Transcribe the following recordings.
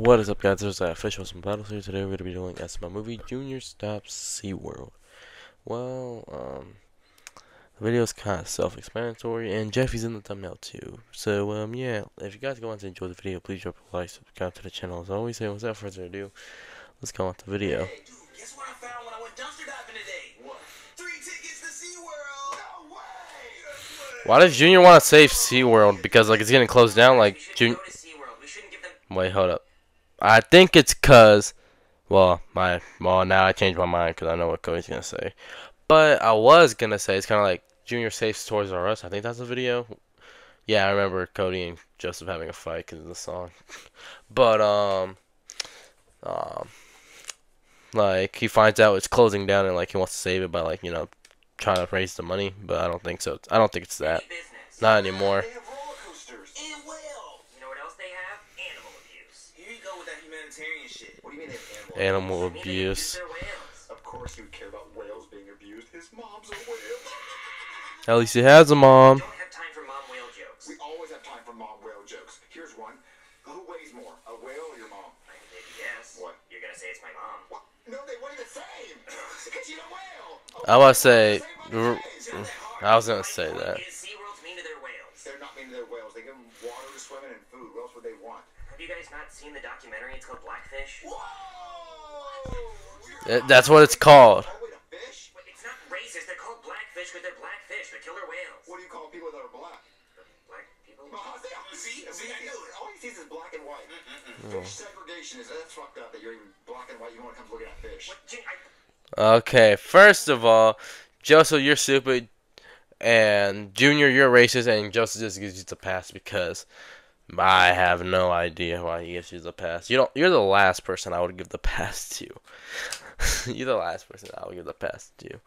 What is up, guys? There's official some battles here. Today we're going to be doing SML movie Junior Stops SeaWorld. Well, the video is kind of self-explanatory, and Jeffy's in the thumbnail too. So, yeah, if you guys go on to enjoy the video, please drop a like, subscribe to the channel as always, and without further ado, let's go on to the video. Hey, dude, guess what I found when I went dumpster diving today? What? 3 tickets to SeaWorld! No way! Why does Junior want to save SeaWorld? Because, like, it's getting closed down, like, Junior... Go to SeaWorld. We shouldn't give them... Wait, hold up. I think it's cause, well, now I changed my mind because I know what Cody's gonna say. But I was gonna say it's kind of like Junior saves Toys R Us. I think that's the video. Yeah, I remember Cody and Joseph having a fight because of the song. But like he finds out it's closing down and like he wants to save it by like trying to raise the money. But I don't think so. I don't think it's that. Not anymore. They have roller coasters. And whales. You know what else they have? Animal abuse. Here you go with that humanitarian shit. What do you mean they have Animal abuse. Of course you would care about whales being abused. His mom's a whale. At least he has a mom. We don't have time for mom whale jokes. We always have time for mom whale jokes. Here's one. Who weighs more, a whale or your mom? I can take a guess. What? You're gonna say it's my mom. What? No, they weigh the same. Because she's a whale. I was say. I was gonna say that. Is SeaWorld's mean to their whales? They're not mean to their whales. They give them water to swim in and food. What else would they want? Have you guys not seen the documentary? It's called Blackfish. Whoa! That's what it's called. Oh, wait, a fish? Wait, it's not racist. They're called blackfish because they're black fish. They're killer whales. What do you call people that are black? Black people? See, I knew it. All he sees is black and white. Fish segregation that's fucked up that you're even black and white. You want to come look at fish. Okay, first of all, Joseph, you're stupid, and Junior, you're racist, and Joseph just gives you the pass because I have no idea why he gives you the pass. You're the last person I would give the pass to. You're the last person I would give the pass to.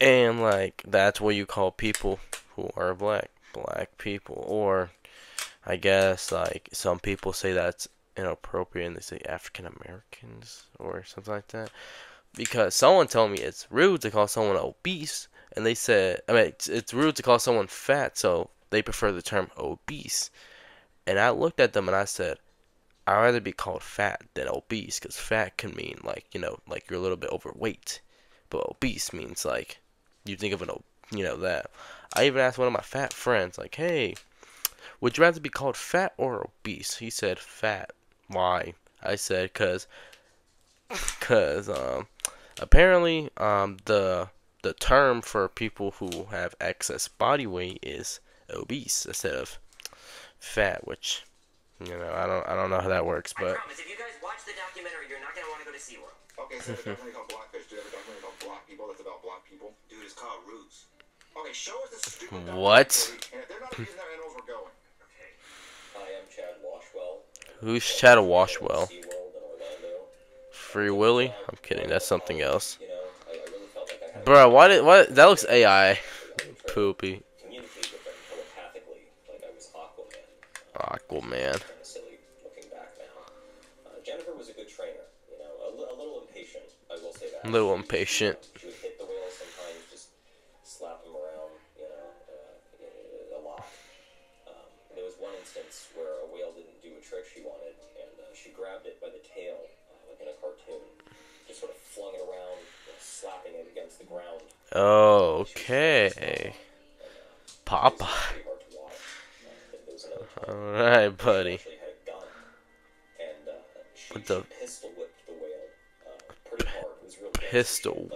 And like that's what you call people who are black people, or I guess like some people say that's inappropriate and they say African Americans or something like that. Because someone told me it's rude to call someone obese, and they said, I mean, it's rude to call someone fat, so they prefer the term obese. And I looked at them and I said, I'd rather be called fat than obese, because fat can mean like, like you're a little bit overweight, but obese means like you think of that. I even asked one of my fat friends, like, hey, would you rather be called fat or obese? He said fat. Why? I said, cause apparently the term for people who have excess body weight is obese instead of fat, which I don't know how that works, but I promise, if you guys watch the documentary, you're not gonna want to go to SeaWorld. Okay, so the documentary called Blackfish. Do you have a documentary called Black People that's about black people? Dude, it's called Roots. Okay, show us the stupid what? And if they're not abusing their animals, we're going. Okay. Hi, I'm Chad Washwell. Who's Chad Washwell? Free Willy? I'm kidding. That's something else. Bro, what? That looks AI. Poopy. Aquaman. Jennifer was a good trainer, a little impatient, I will say that. A little impatient. She would hit the whales sometimes, just slap them around, a lot. There was one instance where a whale didn't do a trick she wanted, and she grabbed it by the tail, like in a cartoon, just sort of flung it around, slapping it against the ground. Okay. Popeye. Alright, buddy. What the pistol whipped the whale pretty hard. It was real pistol?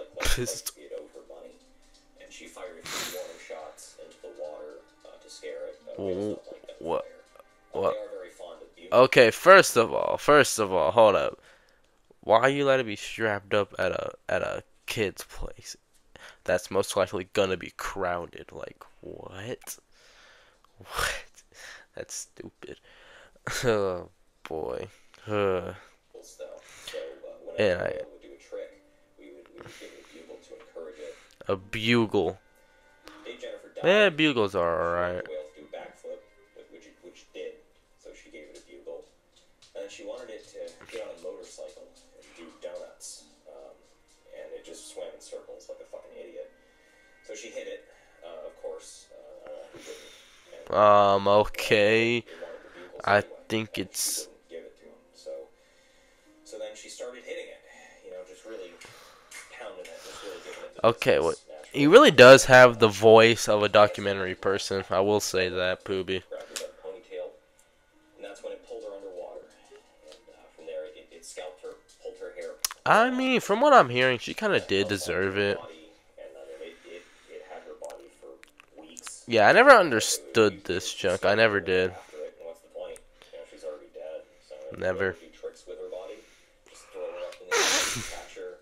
And she fired a few warning shots into the water to scare it. What? They are very fond of beauty. Okay, first of all, hold up. Why are you letting me strapped up at a kid's place? That's most likely gonna be crowded. Like what? What? That's stupid. Oh boy. And a bugle. Yeah, bugles are alright. Which did. So she gave it a bugle. And she wanted it to get on a motorcycle and do donuts. And it just swam in circles like a fucking idiot. So she hit it, of course. Who didn't? Okay. I think it's she started hitting it. You know, just really pounding it, just really giving it the Okay, what? business He naturally. really does have the voice of a documentary person. I will say that, Pooby. Grabbed her by the ponytail, and that's when it pulled her underwater. And from there, it scalped her, pulled her hair. I mean, from what I'm hearing, she kind of did Held onto deserve her it. body, and it had her body for weeks. Yeah, I never It understood this junk. I never did. after it, and what's the point? You know, she's already dead. So if you Never. ever do tricks with her body, just throw her up in the air, catch her.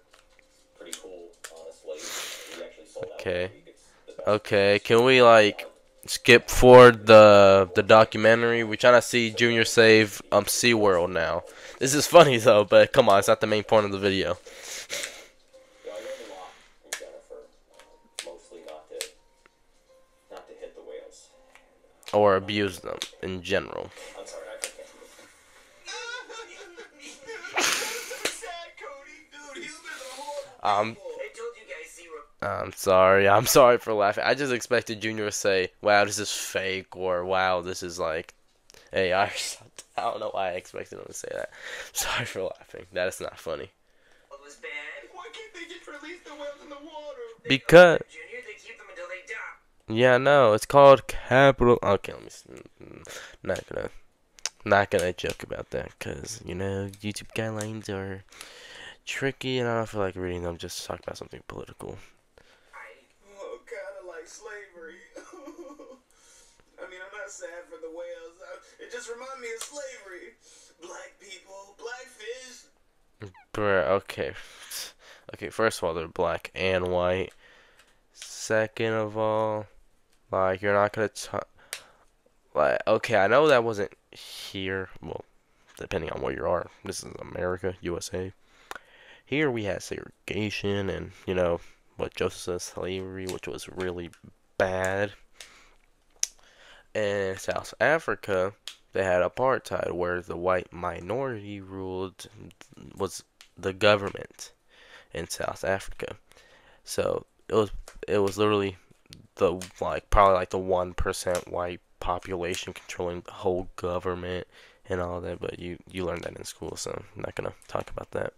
Pretty cool, honestly. We actually sold out Okay. that week. It's the best Okay, can we like skip forward the documentary? We're trying to see Junior save SeaWorld now. This is funny though, but come on, it's not the main point of the video. Yeah, I learned a lot from Jennifer. Mostly not to hit the whales. Or abuse them in general. I'm sorry, I can't. Um, I told you guys SeaWorld. I'm sorry for laughing. I just expected Junior to say, "Wow, this is fake," or "Wow, this is like AI." Or something. I don't know why I expected him to say that. Sorry for laughing. That is not funny. It was bad. Why can't they just release the whales in the water? Because Junior, they keep them until they die. yeah, no, it's called capital. Okay, let me. Not gonna joke about that because you know YouTube guidelines are tricky, and I don't feel like reading them. Just talk about something political. Oh, kind of like slavery. I mean, I'm not sad for the whales. It just reminds me of slavery. Black people, black fish. Bruh, okay. Okay, first of all, they're black and white. Second of all, like, you're not gonna like, okay, I know that wasn't here. Well, depending on where you are. This is America, USA. Here we had segregation and, you know, what Joseph says, slavery, which was really bad. And in South Africa, they had apartheid, where the white minority ruled, was the government in South Africa. So it was literally the probably like the 1% white population controlling the whole government and all that. But you learned that in school, so I'm not gonna talk about that.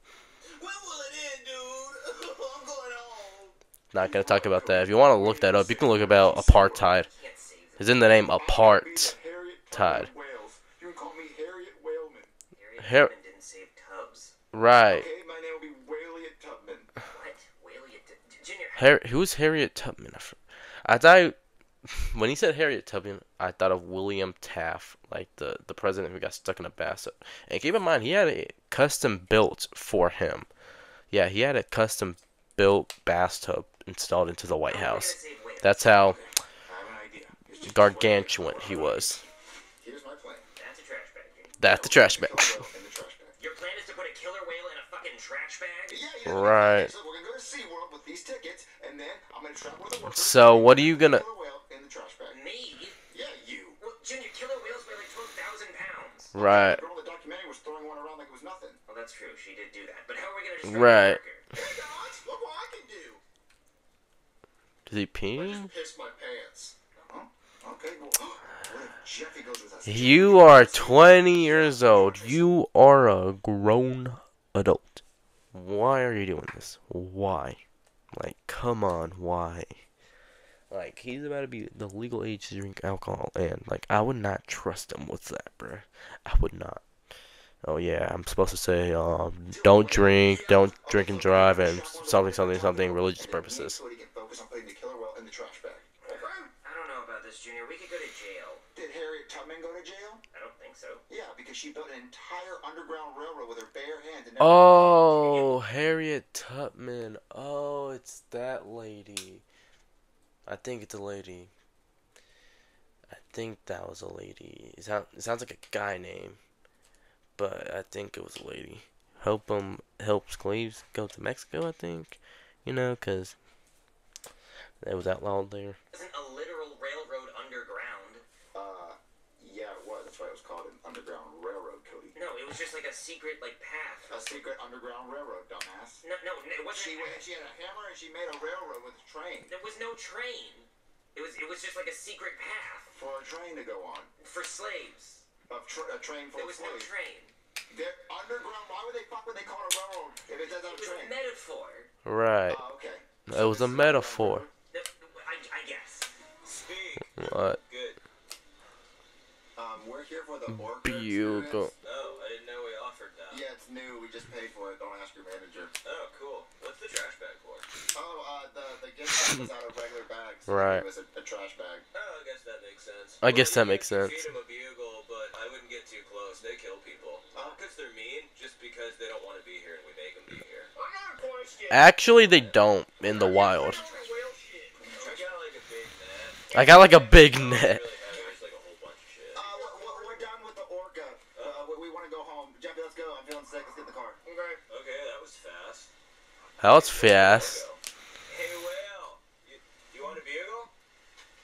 When will it end, dude? I'm going home. Not gonna talk about that. If you want to look that up, you can look about apartheid. It's in the name apartheid. You can call me Harriet Whaleman. Har- Tubman didn't save Tubbs. Right. Okay, my name will be Whaleyet Tubman. What? Whaleyet Har Junior. Who's Harriet Tubman? I thought when he said Harriet Tubman, I thought of William Taft, like the president who got stuck in a bathtub. And keep in mind, he had a custom built for him. Yeah, he had a custom built bathtub installed into the White House. That's how I have an idea. gargantuan he was. Here's my plan. That's a trash bag. That's the trash bag. Your plan is to put a killer whale in a fucking trash bag? Yeah. Right. So we're gonna go to SeaWorld with these tickets, and then I'm gonna trap one of the workers. So what are you gonna? Killer whale in the trash bag. Me? Yeah, you. Well, Junior, killer whales weigh like 12,000 pounds. Right. The girl in the documentary was throwing one around like it was nothing. Well, that's true. She did do that. But how are we gonna destroy Right. the worker? Hey guys, look what I can do. Is he I peeing? just pissed my pants. Okay. Well, what if Jeffy goes with us? You are 20 years old. You are a grown adult. Why are you doing this? Why? Like, come on, why? Like, he's about to be the legal age to drink alcohol, and, like, I would not trust him with that, bruh. I would not. Oh, yeah, I'm supposed to say, don't drink and drive, and something, religious purposes. So he can focus on putting the killer whale in the trash bag. Okay? I don't know about this, Junior. We could go to jail. Did Harriet Tubman go to jail? I don't think so. Yeah, because she built an entire underground railroad with her bare hands. And Oh, Harriet Tubman. Oh, it's that lady. I think it's a lady. I think that was a lady. It sounds like a guy name, but I think it was a lady. Help slaves go to Mexico, I think. You know, because it was outlawed there. Isn't a literal railroad underground? Yeah, it was. That's why it was called an underground railroad, Cody. No, it was just like a secret, path. A secret underground railroad, dumbass. No, it wasn't. She had a hammer and she made a railroad with a train. There was no train. It was just like a secret path. For a train to go on. For slaves. A train full of slaves. There was no train. They're underground. Why would they fuck when they call it a railroad if it doesn't have a It's a train? metaphor. Right. Okay. It was a metaphor. I guess. Speak. What? Good. We're here for the orca Bugle. experience. Oh, I didn't know we offered that. Yeah, it's new. We just paid for it. Don't ask your manager. Oh, cool. What's the trash bag for? Oh, the gift bag was out of regular bags. Right. It was a trash bag. Oh, I guess that makes sense. I guess that you makes can sense. feed them a bugle, but I wouldn't get too close. They kill people. Not because they're mean, just because they don't want to be here and we make them be here. I got a question. Actually, they don't in the wild. I got like a big net. I got like a big Really net. heavy. It's like a whole bunch of shit. We're done with the orca. We want to go home. Jeffy, let's go. I'm feeling sick. Let's get in the car. Okay. Okay, that was fast. That was fast. Hey, Will. You want a bugle?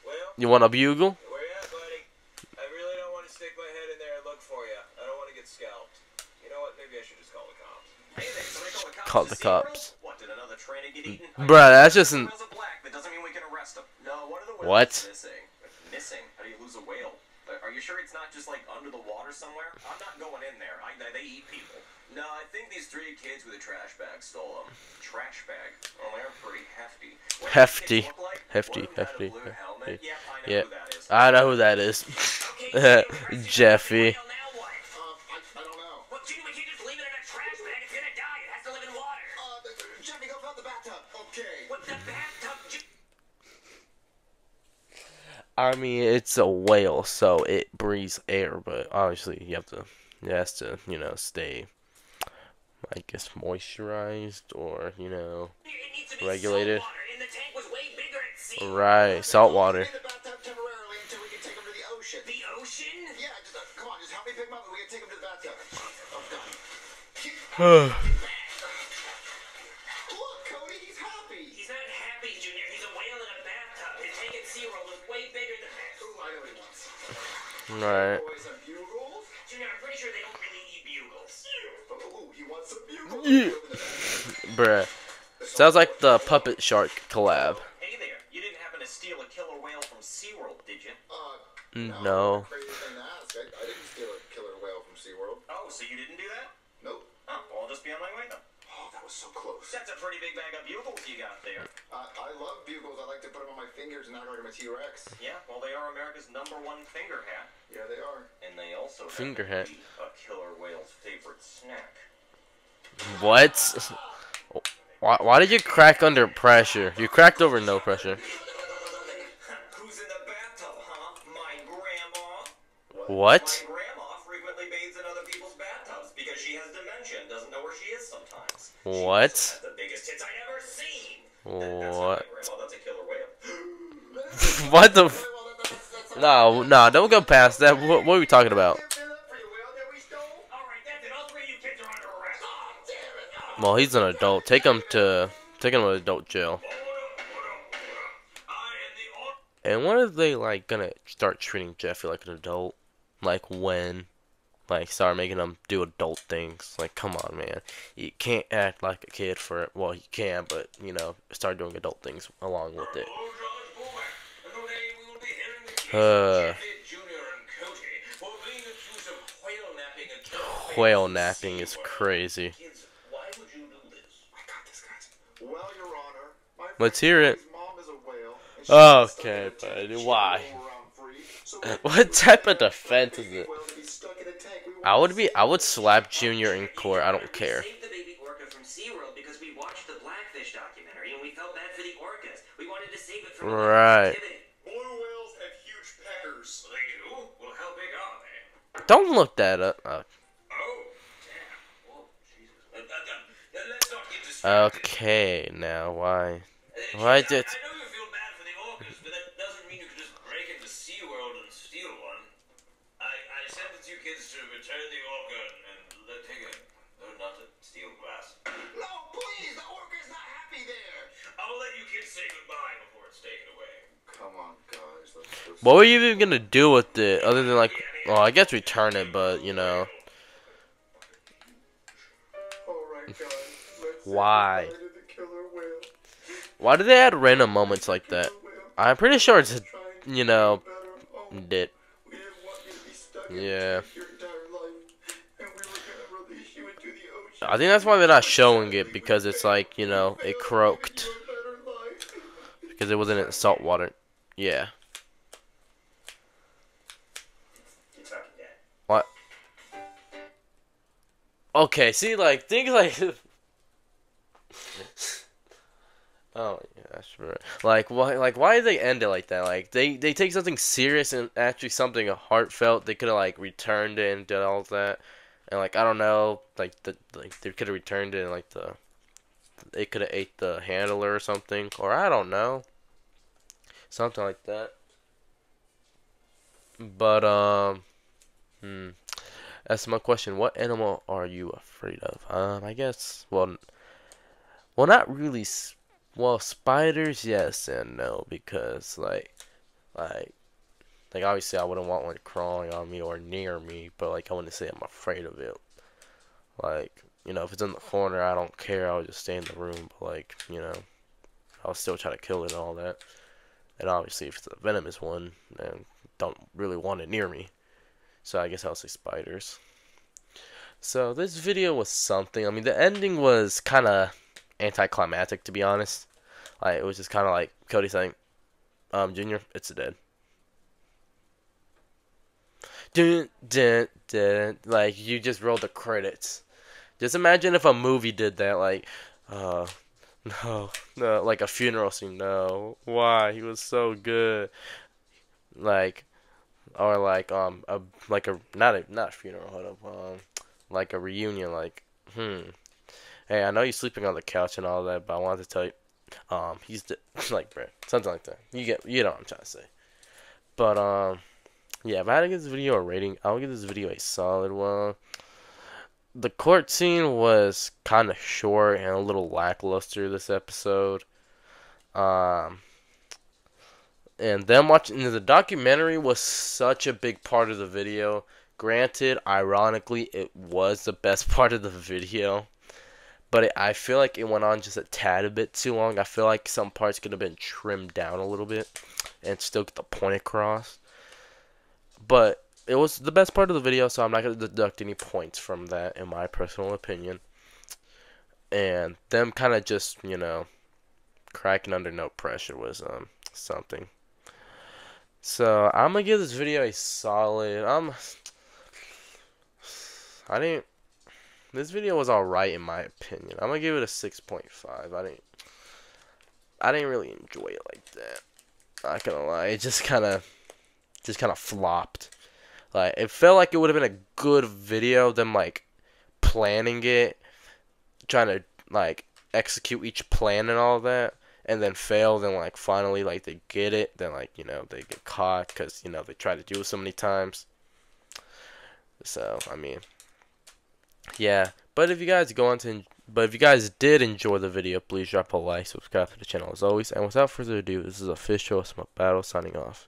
Will? You want a bugle? Where you at, buddy? I really don't want to stick my head in there and look for you. I don't want to get scalped. You know what? Maybe I should just call the cops. Hey there, somebody call the cops. Call to the SeaWorld? cops. What, did another trainer get eaten? Bruh, that's just an... Whales are black. That doesn't mean we can arrest them. No, one of the whales What? is missing. Missing? How do you lose a whale? Are you sure it's not just like under the water somewhere? I'm not going in there. They eat people. No, I think these 3 kids with a trash bag stole them. Trash bag? Oh, they're pretty hefty. What do these Hefty. kids look like? Hefty, One of them had a hefty, blue hefty. helmet. Yep, I know Yeah. who that is. I know who that is. Jeffy. I don't know. Well, Jimmy, we can't just leave it in a trash bag. It's gonna die. It has to live in water. Jeffy, go fill the bathtub. Okay. What the bathtub? I mean, it's a whale, so it breathes air, but obviously it has to, you know, stay, I guess, moisturized or, you know, It needs to be regulated. salt water, and the tank was way bigger at sea. Right, salt water. Stay in the bathtub temporarily until we can take him to the ocean. The ocean? Yeah, just come on, just help me pick him up and we can take him to the bathtub. Oh God. Look, Cody, he's happy. He's not happy, Junior. He's a whale in a bathtub. His tank at SeaWorld was way bigger than that. Ooh, I know what he wants. Right. Boys and bugles. Junior, I'm pretty sure they don't really eat bugles. Ooh, he wants some bugles. Yeah. Bruh. Sounds like the Puppet Shark collab. Hey there. You didn't happen to steal a killer whale from SeaWorld, did you? No. Crazy thing to ask. I didn't steal a killer whale from SeaWorld. Oh, so you didn't do that? Nope. Oh, well, I'll just be on my way then. Oh, that was so close. That's a pretty big bag of bugles you got there. I love bugles. I like to put them on my fingers and act like I'm a T-Rex. Yeah, well, they are America's #1 finger hat. Yeah, they are. And they also Finger happen to hat. be a killer whale's favorite snack. What? Why did you crack under pressure? You cracked over no pressure. Who's in the bathtub, huh? My grandma. What? My grandma frequently bathes in other people's bathtubs because she has dementia and doesn't know where she is sometimes. What? She has the biggest tits I've ever seen. That's not What? my grandma, that's a killer whale. What the? No, don't go past that. What are we talking about? Alright, that's it. All 3 of you kids are under arrest. Oh, damn it. Well, he's an adult. Take him to adult jail. And when are they like gonna start treating Jeffy like an adult? Like when? Like start making him do adult things? Like come on, man. You can't act like a kid for it. Well, you can, but you know, start doing adult things along with it. Whale napping is crazy. Why would you do this? I got this, guys. Well, Your Honor, my Let's hear it. friend's mom is a whale, and she's stuck Okay, in a tank. buddy. She Why? won't go around free, so we What type of defense is baby it? whale to be stuck in a tank. We I want would to I would slap Junior in court. I don't care. We saved the baby orca from SeaWorld because we watched the Blackfish documentary and we felt bad for the orcas. We wanted to save it from Right. captivity. Blue whales have huge peckers. They do? Well, how big are they? Don't look that up. Oh, damn. Whoa, Jesus. Let's not get distracted. Okay, now why? Jimmy, Why I did? know you feel bad for the orcas, but that doesn't mean you can just break into SeaWorld and steal one. I sent the 2 kids to return the orca and take it. Learn not to steal glass. No, please, the orca's not happy there. I'll let you kids say goodbye before it's taken away. Come on, guys. Let's go. What were you even gonna do with it other than like? Well, I guess return it, but you know. All right, guys. Let's say Why? goodbye to the killer whale. Why do they add random moments like that? I'm pretty sure it's, you know, Better home. did. We didn't want you to be stuck in Yeah. a tank your entire life, and we were gonna I think that's why they're not showing it, because it's like, you know, it croaked. Because it wasn't in salt water. Yeah. What? Okay, see, like, things like... Oh, yeah, that's right. Why did they end it like that? Like, they take something serious and actually something heartfelt. They could have, like, returned it and did all that. And, like, I don't know, they could have returned it and, like, they could have ate the handler or something. Or, I don't know. Something like that. But, that's my question. What animal are you afraid of? I guess, well, not really. Well, spiders, yes and no, because like, obviously, I wouldn't want one crawling on me or near me, but like, I wouldn't say I'm afraid of it. Like, you know, if it's in the corner, I don't care. I'll just stay in the room. But like, you know, I'll still try to kill it and all that. And obviously, if it's a venomous one, then don't really want it near me. So I guess I'll say spiders. So this video was something. I mean, the ending was kind of anticlimactic, to be honest. Like, it was just kind of like Cody saying, Junior, it's dead. Dun, dun, dun. Like, you just rolled the credits. Just imagine if a movie did that, like, no, no, like a funeral scene. No, why? He was so good. Like, or like a not a funeral, hold up, like a reunion. Like, hey, I know you're sleeping on the couch and all that, but I wanted to tell you, he's like, bruh, something like that. You know what I'm trying to say. But yeah, if I had to give this video a rating, I would give this video a solid one. The court scene was kind of short and a little lackluster this episode. Um, and them watching the documentary was such a big part of the video. Granted, ironically, it was the best part of the video. But I feel like it went on just a tad bit too long. I feel like some parts could have been trimmed down a little bit and still get the point across. But it was the best part of the video, so I'm not going to deduct any points from that, in my personal opinion. And them kind of just, you know, cracking under no pressure was something. So I'm going to give this video a solid... This video was alright in my opinion. I'm gonna give it a 6.5. I didn't really enjoy it like that. Not gonna lie, it just kind of flopped. Like, it felt like it would have been a good video. Them like planning it, trying to like execute each plan and all that, and then fail. Then like finally like they get it. Then like, you know, they get caught because, you know, they try to do it so many times. So I mean. Yeah, but if you guys did enjoy the video, please drop a like, subscribe to the channel as always, and without further ado, this is official SML Battle signing off.